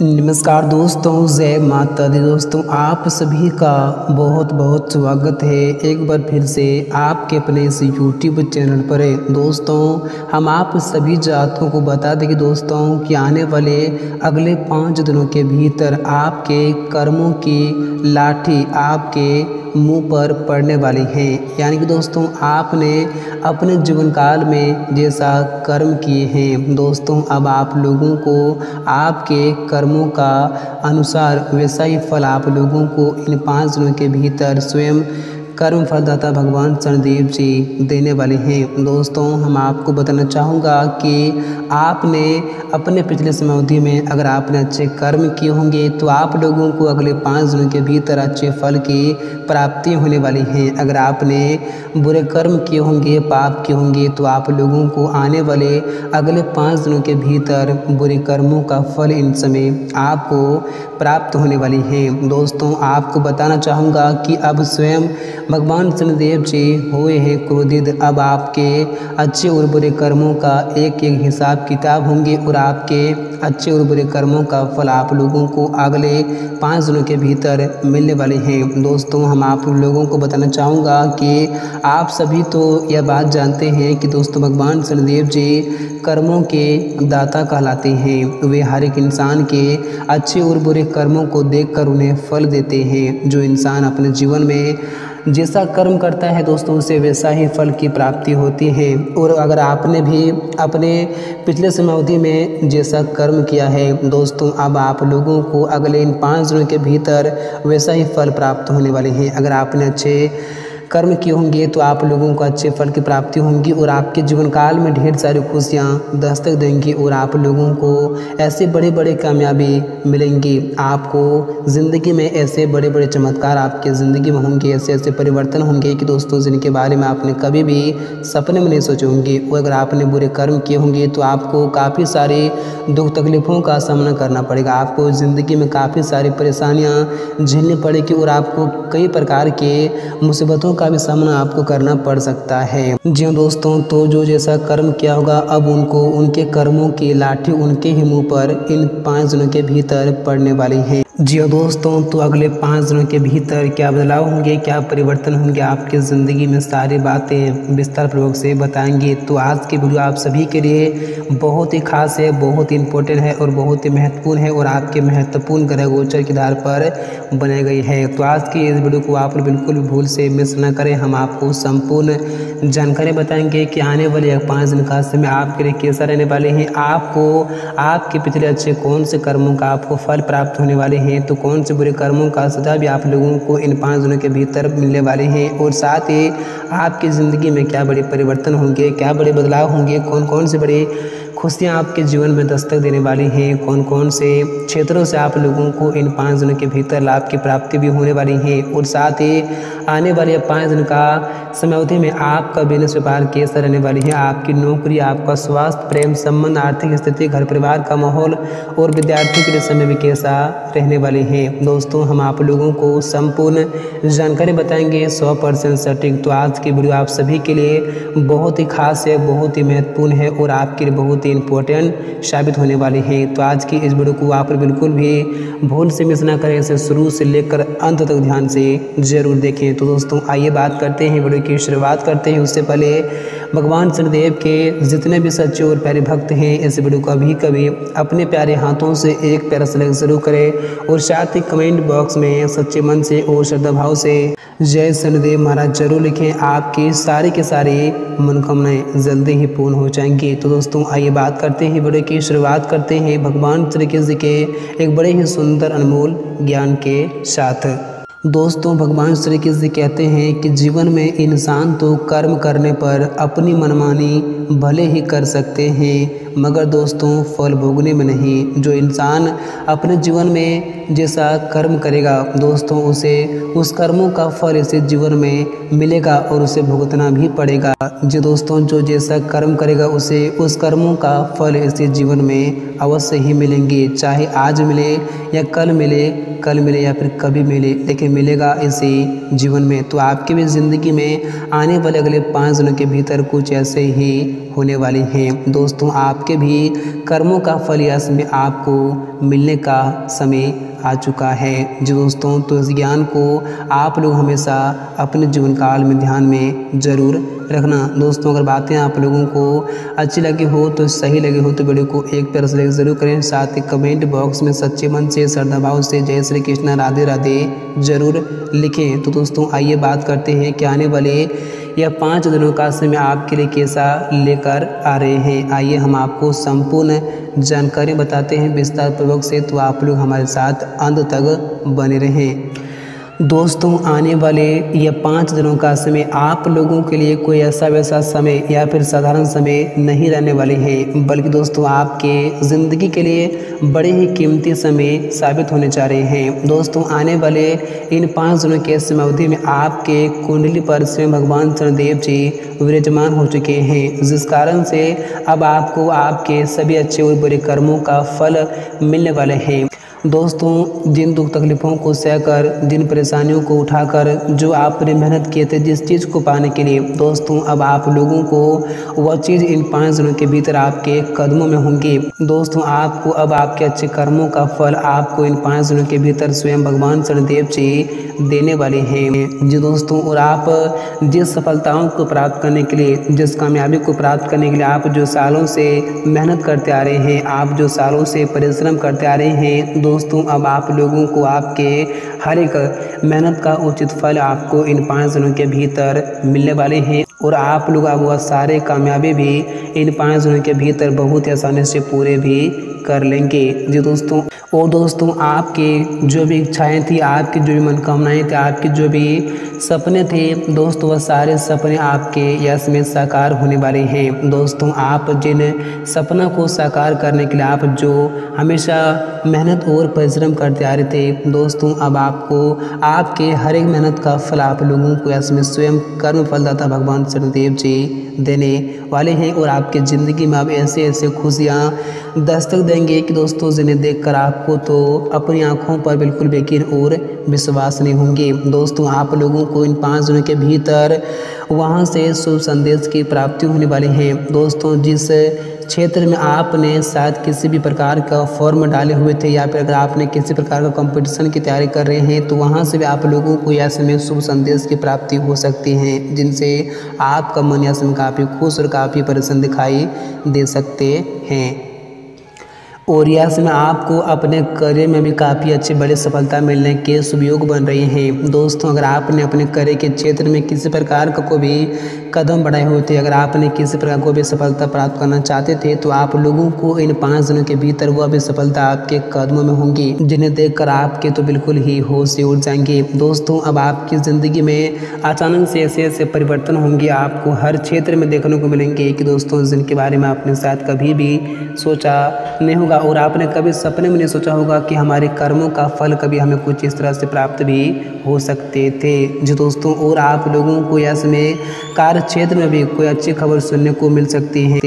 नमस्कार दोस्तों, जय माता दी। दोस्तों आप सभी का बहुत बहुत स्वागत है एक बार फिर से आपके अपने इस यूट्यूब चैनल पर। दोस्तों हम आप सभी जातकों को बता दें कि दोस्तों कि आने वाले अगले 5 दिनों के भीतर आपके कर्मों की लाठी आपके मुंह पर पड़ने वाली है। यानी कि दोस्तों आपने अपने जीवन काल में जैसा कर्म किए हैं दोस्तों, अब आप लोगों को आपके कर्मों का अनुसार वैसा ही फल आप लोगों को इन 5 दिनों के भीतर स्वयं कर्म फलदाता भगवान शनिदेव जी देने वाले हैं। दोस्तों हम आपको बताना चाहूँगा कि आपने अपने पिछले समय अवधि में अगर आपने अच्छे कर्म किए होंगे तो आप लोगों को अगले 5 दिनों के भीतर अच्छे फल की प्राप्ति होने वाली हैं। अगर आपने बुरे कर्म किए होंगे, पाप किए होंगे, तो आप लोगों को आने वाले अगले 5 दिनों के भीतर बुरे कर्मों का फल इन समय आपको प्राप्त होने वाली है। दोस्तों आपको बताना चाहूँगा कि अब स्वयं भगवान शनिदेव जी हुए हैं क्रोधित। अब आपके अच्छे और बुरे कर्मों का एक एक हिसाब किताब होंगे और आपके अच्छे और बुरे कर्मों का फल आप लोगों को अगले 5 दिनों के भीतर मिलने वाले हैं। दोस्तों हम आप लोगों को बताना चाहूँगा कि आप सभी तो यह बात जानते हैं कि दोस्तों भगवान शनिदेव जी कर्मों के दाता कहलाते हैं। वे हर एक इंसान के अच्छे और बुरे कर्मों को देखकर उन्हें फल देते हैं। जो इंसान अपने जीवन में जैसा कर्म करता है दोस्तों उसे वैसा ही फल की प्राप्ति होती है। और अगर आपने भी अपने पिछले समय अवधि में जैसा कर्म किया है दोस्तों, अब आप लोगों को अगले इन 5 दिनों के भीतर वैसा ही फल प्राप्त होने वाले हैं। अगर आपने अच्छे कर्म किए होंगे तो आप लोगों को अच्छे फल की प्राप्ति होंगी और आपके जीवन काल में ढेर सारी खुशियाँ दस्तक देंगी और आप लोगों को ऐसे बड़े बड़े कामयाबी मिलेंगी। आपको ज़िंदगी में ऐसे बड़े बड़े चमत्कार आपके ज़िंदगी में होंगे, ऐसे ऐसे परिवर्तन होंगे कि दोस्तों जिनके बारे में आपने कभी भी सपने में नहीं सोचे होंगे। और अगर आपने बुरे कर्म किए होंगे तो आपको काफ़ी सारे दुख तकलीफ़ों का सामना करना पड़ेगा। आपको ज़िंदगी में काफ़ी सारी परेशानियाँ झेलनी पड़ेगी और आपको कई प्रकार के मुसीबतों का भी सामना आपको करना पड़ सकता है। जी हाँ दोस्तों, तो जो जैसा कर्म किया होगा अब उनको उनके कर्मों की लाठी उनके ही मुंह पर इन 5 दिनों के भीतर पड़ने वाली है। जी हाँ दोस्तों, तो अगले 5 दिनों के भीतर क्या बदलाव होंगे, क्या परिवर्तन होंगे आपकी ज़िंदगी में, सारी बातें विस्तार पूर्वक से बताएंगे। तो आज की वीडियो आप सभी के लिए बहुत ही खास है, बहुत ही इंपॉर्टेंट है और बहुत ही महत्वपूर्ण है और आपके महत्वपूर्ण ग्रह गोचर के आधार पर बनाई गई है। तो आज की इस वीडियो को आप बिल्कुल भी भूल से मिस न करें। हम आपको संपूर्ण जानकारी बताएंगे कि आने वाले 5 दिन का समय आपके लिए कैसा रहने वाले हैं, आपको आपके पिछले अच्छे कौन से कर्मों का आपको फल प्राप्त होने वाले हैं, तो कौन से बुरे कर्मों का सजा भी आप लोगों को इन 5 दिनों के भीतर मिलने वाले हैं और साथ ही आपकी ज़िंदगी में क्या बड़े परिवर्तन होंगे, क्या बड़े बदलाव होंगे, कौन कौन से बड़े खुशियाँ आपके जीवन में दस्तक देने वाली हैं, कौन कौन से क्षेत्रों से आप लोगों को इन 5 दिनों के भीतर लाभ की प्राप्ति भी होने वाली है। और साथ ही आने वाले 5 दिन का समय अवधि में आपका बिजनेस व्यापार कैसा रहने वाली है, आपकी नौकरी, आपका स्वास्थ्य, प्रेम संबंध, आर्थिक स्थिति, घर परिवार का माहौल और विद्यार्थियों के लिए समय भी कैसा रहने वाले हैं। दोस्तों हम आप लोगों को संपूर्ण जानकारी बताएंगे 100% सटीक। तो आज की वीडियो आप सभी के लिए बहुत ही खास है, बहुत ही महत्वपूर्ण है और आपके लिए बहुत ही इम्पोर्टेंट साबित होने वाली है। तो आज की इस वीडियो को आप बिल्कुल भी भूल से मिस ना करें, इसे शुरू से लेकर अंत तक ध्यान से जरूर देखें। तो दोस्तों आइए बात करते हैं, वीडियो की शुरुआत करते हैं। उससे पहले भगवान शनिदेव के जितने भी सच्चे और प्यारे भक्त हैं इस वीडियो को कभी अपने प्यारे हाथों से एक प्यारा सा लाइक जरूर करें और साथ ही कमेंट बॉक्स में सच्चे मन से और श्रद्धा भाव से जय शनिदेव महाराज जरूर लिखें। आपकी सारी के सारी मनोकामनाएं जल्दी ही पूर्ण हो जाएंगी। तो दोस्तों आइए बात करते हैं, वीडियो की शुरुआत करते हैं भगवान श्री कृष्ण के एक बड़े ही सुंदर अनमोल ज्ञान के साथ। दोस्तों भगवान श्री कृष्ण कहते हैं कि जीवन में इंसान तो कर्म करने पर अपनी मनमानी भले ही कर सकते हैं मगर दोस्तों फल भोगने में नहीं। जो इंसान अपने जीवन में जैसा कर्म करेगा दोस्तों उसे उस कर्मों का फल इसे जीवन में मिलेगा और उसे भुगतना भी पड़ेगा। जो दोस्तों जो जैसा कर्म करेगा उसे उस कर्मों का फल इसे जीवन में अवश्य ही मिलेंगे, चाहे आज मिले या कल मिले या फिर कभी मिले, लेकिन मिलेगा इसी जीवन में। तो आपकी भी ज़िंदगी में आने वाले अगले 5 दिनों के भीतर कुछ ऐसे ही होने वाली हैं। दोस्तों आपके भी कर्मों का फल यह समय आपको मिलने का समय आ चुका है। जी दोस्तों, तो इस ज्ञान को आप लोग हमेशा अपने जीवन काल में ध्यान में ज़रूर रखना। दोस्तों अगर बातें आप लोगों को अच्छी लगी हो तो सही लगी हो तो वीडियो को एक प्यार से लाइक ज़रूर करें। साथ ही कमेंट बॉक्स में सच्चे मन से श्रद्धा भाव से जय श्री कृष्ण राधे राधे ज़रूर लिखें। तो दोस्तों आइए बात करते हैं कि आने वाले यह 5 दिनों का समय आपके लिए कैसा लेकर आ रहे हैं। आइए हम आपको संपूर्ण जानकारी बताते हैं विस्तार पूर्वक से, तो आप लोग हमारे साथ अंत तक बने रहें। दोस्तों आने वाले ये 5 दिनों का समय आप लोगों के लिए कोई ऐसा वैसा समय या फिर साधारण समय नहीं रहने वाले हैं, बल्कि दोस्तों आपके ज़िंदगी के लिए बड़े ही कीमती समय साबित होने जा रहे हैं। दोस्तों आने वाले इन 5 दिनों के समय अवधि में आपके कुंडली पर स्वयं भगवान शनिदेव जी विराजमान हो चुके हैं, जिस कारण से अब आपको आपके सभी अच्छे और बुरे कर्मों का फल मिलने वाले हैं। दोस्तों जिन दुख तकलीफ़ों को सहकर, जिन परेशानियों को उठाकर जो आपने मेहनत किए थे जिस चीज़ को पाने के लिए, दोस्तों अब आप लोगों को वह चीज़ इन 5 दिनों के भीतर आपके कदमों में होंगी। दोस्तों आपको अब आपके अच्छे कर्मों का फल आपको इन 5 दिनों के भीतर स्वयं भगवान शनिदेव जी देने वाले हैं। जी दोस्तों, और आप जिस सफलताओं को प्राप्त करने के लिए, जिस कामयाबी को प्राप्त करने के लिए आप जो सालों से मेहनत करते आ रहे हैं, आप जो सालों से परिश्रम करते आ रहे हैं, दोस्तों अब आप लोगों को आपके हर एक मेहनत का उचित फल आपको इन 5 दिनों के भीतर मिलने वाले हैं और आप लोग अब वह सारे कामयाबी भी इन 5 दिनों के भीतर बहुत ही आसानी से पूरे भी कर लेंगे। जी दोस्तों, और दोस्तों आपके जो भी इच्छाएं थी, आपकी जो भी मनोकामनाएं थी, आपके जो भी सपने थे, दोस्तों वह सारे सपने आपके यश में साकार होने वाले हैं। दोस्तों आप जिन सपना को साकार करने के लिए आप जो हमेशा मेहनत और परिश्रम करते आ रहे थे, दोस्तों अब आपको आपके हर एक मेहनत का फल आप लोगों को यश में स्वयं कर्म फलदाता भगवान शनिदेव जी देने वाले हैं और आपके ज़िंदगी में अब ऐसे ऐसे खुशियाँ दस्तक देंगे कि दोस्तों जिन्हें देखकर आपको तो अपनी आंखों पर बिल्कुल यकीन और विश्वास नहीं होंगे। दोस्तों आप लोगों को इन 5 दिनों के भीतर वहां से शुभ संदेश की प्राप्ति होने वाली है। दोस्तों जिस क्षेत्र में आपने शायद किसी भी प्रकार का फॉर्म डाले हुए थे या फिर अगर आपने किसी प्रकार का कंपटीशन की तैयारी कर रहे हैं तो वहां से भी आप लोगों को यह समय शुभ संदेश की प्राप्ति हो सकती है, जिनसे आपका मन यह समय काफ़ी खुश और काफ़ी प्रसन्न दिखाई दे सकते हैं। और यह समय आपको अपने करियर में भी काफ़ी अच्छी बड़ी सफलता मिलने के शुभ योग बन रहे हैं। दोस्तों अगर आपने अपने करियर के क्षेत्र में किसी प्रकार का कोई भी कदम बढ़ाए हुए थे, अगर आपने किसी प्रकार को भी सफलता प्राप्त करना चाहते थे, तो आप लोगों को इन 5 दिनों के भीतर वह भी सफलता आपके कदमों में होंगी, जिन्हें देखकर आपके तो बिल्कुल ही होश से उड़ जाएंगे। दोस्तों अब आपकी ज़िंदगी में अचानक से ऐसे ऐसे परिवर्तन होंगे, आपको हर क्षेत्र में देखने को मिलेंगे कि दोस्तों जिनके बारे में आपने शायद कभी भी सोचा नहीं होगा और आपने कभी सपने में नहीं सोचा होगा कि हमारे कर्मों का फल कभी हमें कुछ इस तरह से प्राप्त भी हो सकते थे। जी दोस्तों, और आप लोगों को यह समय कार्य क्षेत्र में भी कोई अच्छी खबर सुनने को मिल सकती है।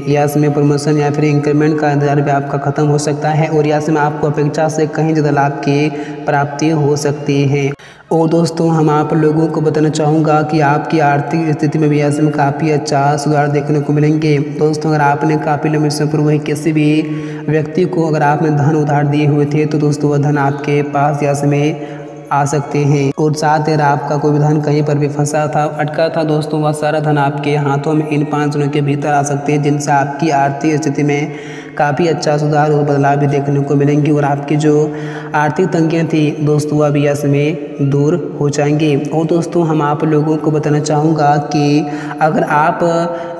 यह समय प्रमोशन या फिर इंक्रीमेंट का इंतजार भी आपका खत्म हो सकता है और यह समय आपको अपेक्षा से कहीं ज़्यादा लाभ की प्राप्ति हो सकती है। और दोस्तों हम आप लोगों को बताना चाहूँगा कि आपकी आर्थिक स्थिति में भी ऐसे में काफ़ी अच्छा सुधार देखने को मिलेंगे। दोस्तों अगर आपने काफ़ी लंबे समय पूर्व ही किसी भी व्यक्ति को अगर आपने धन उधार दिए हुए थे तो दोस्तों वह धन आपके पास या समय आ सकते हैं और साथ ही आपका कोई भी धन कहीं पर भी फंसा था, अटका था, दोस्तों वह सारा धन आपके हाथों में इन 5 दिनों के भीतर आ सकते हैं, जिनसे आपकी आर्थिक स्थिति में काफ़ी अच्छा सुधार और बदलाव भी देखने को मिलेंगी और आपकी जो आर्थिक तंगियाँ थी दोस्तों वह भी समय दूर हो जाएंगी। और दोस्तों हम आप लोगों को बताना चाहूँगा कि अगर आप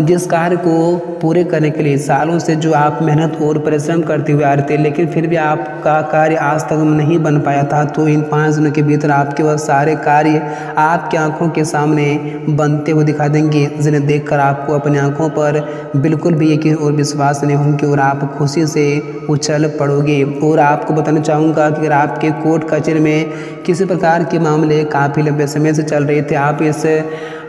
जिस कार्य को पूरे करने के लिए सालों से जो आप मेहनत और परिश्रम करते हुए आ रहे थे, लेकिन फिर भी आपका कार्य आज तक नहीं बन पाया था, तो इन 5 दिनों के भीतर आपके वह सारे कार्य आपकी आंखों के सामने बनते हुए दिखा देंगे, जिन्हें देखकर आपको अपनी आंखों पर बिल्कुल भी यकीन और विश्वास नहीं होंगे और आप खुशी से उछल पड़ोगे। और आपको बताना चाहूँगा कि अगर आपके कोर्ट कचहरी में किसी प्रकार के मामले काफ़ी लंबे समय से चल रहे थे, आप इस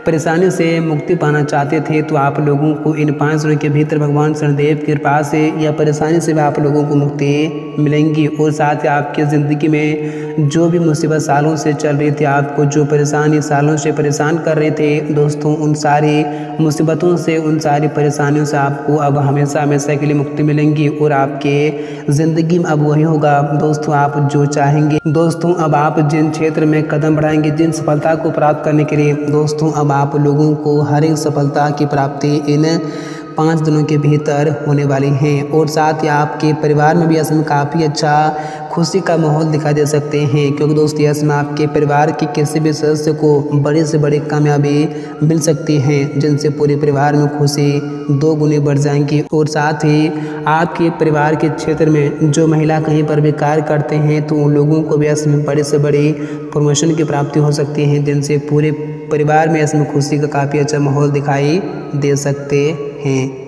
परेशानी से मुक्ति पाना चाहते थे तो आप लोगों को इन 5 दिनों के भीतर भगवान शनिदेव की कृपा से या परेशानी से भी आप लोगों को मुक्ति मिलेंगी। और साथ ही आपकी ज़िंदगी में जो भी मुसीबत सालों से चल रही थी, आपको जो परेशानी सालों से परेशान कर रहे थे दोस्तों, उन सारी मुसीबतों से, उन सारी परेशानियों से आपको अब हमेशा हमेशा के लिए मुक्ति मिलेंगी और आपके ज़िंदगी में अब वही होगा दोस्तों आप जो चाहेंगे। दोस्तों अब आप जिन क्षेत्र में कदम बढ़ाएंगे, जिन सफलता को प्राप्त करने के लिए दोस्तों, अब आप लोगों को हर एक सफलता की प्राप्ति इन 5 दिनों के भीतर होने वाली हैं। और साथ ही आपके परिवार में भी इसमें काफ़ी अच्छा खुशी का माहौल दिखाई दे सकते हैं, क्योंकि दोस्तों इसमें आपके परिवार के किसी भी सदस्य को बड़ी से बड़ी कामयाबी मिल सकती है, जिनसे पूरे परिवार में खुशी 2 गुनी बढ़ जाएंगी। और साथ ही आपके परिवार के क्षेत्र में जो महिला कहीं पर भी कार्य करते हैं तो उन लोगों को भी इसमें बड़ी से बड़ी प्रमोशन की प्राप्ति हो सकती है, जिनसे पूरे परिवार में इसमें खुशी का काफ़ी अच्छा माहौल दिखाई दे सकते हैं।